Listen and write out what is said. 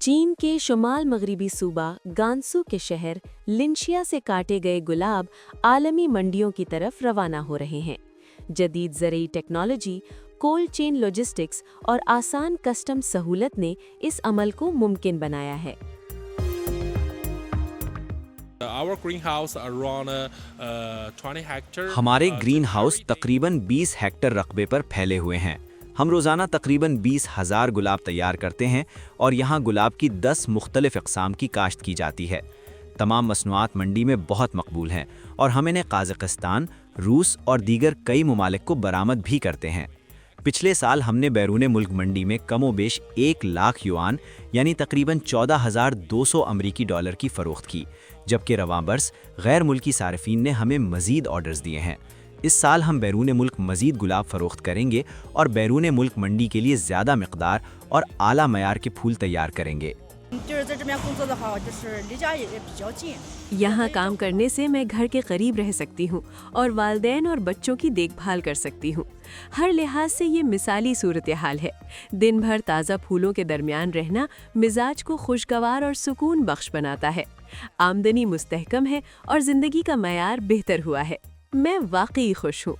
चीन के शुमाल मगरिबी सूबा गांसू के शहर लिनशिया से काटे गए गुलाब आलमी मंडियों की तरफ रवाना हो रहे हैं। जदीद ज़रूरी टेक्नोलॉजी, कोल्ड चेन लॉजिस्टिक्स और आसान कस्टम सहूलत ने इस अमल को मुमकिन बनाया है। हमारे ग्रीन हाउस तकरीबन 20 हेक्टर रकबे पर फैले हुए हैं। हम रोज़ाना तकरीबन 20,000 गुलाब तैयार करते हैं और यहाँ गुलाब की 10 मुख्तलिफ अक़साम की काश्त की जाती है। तमाम मसनूआत मंडी में बहुत मकबूल हैं और हम इन्हें काज़ाकिस्तान, रूस और दीगर कई ममालिक को बरामद भी करते हैं। पिछले साल हमने बैरून मुल्क मंडी में कमोबेश 1 लाख युआन यानी तकरीबन 14,200 अमरीकी डॉलर की फ़रोख्त की, जबकि रवां बरस गैर मुल्की सार्फिन ने हमें मज़ीद ऑर्डर्स दिए हैं। इस साल हम बैरून मुल्क मज़ीद गुलाब फ़रोख्त करेंगे और बैरून मुल्क मंडी के लिए ज़्यादा मिक़दार और आला मयार के फूल तैयार करेंगे। यहाँ काम करने से मैं घर के करीब रह सकती हूँ और वालिदैन और बच्चों की देखभाल कर सकती हूँ। हर लिहाज से ये मिसाली सूरत हाल है। दिन भर ताज़ा फूलों के दरमियान रहना मिजाज को खुशगवार और सुकून बख्श बनाता है। आमदनी मुस्तहकम है और ज़िंदगी का मयार बेहतर हुआ है। मैं वाकई खुश हूँ।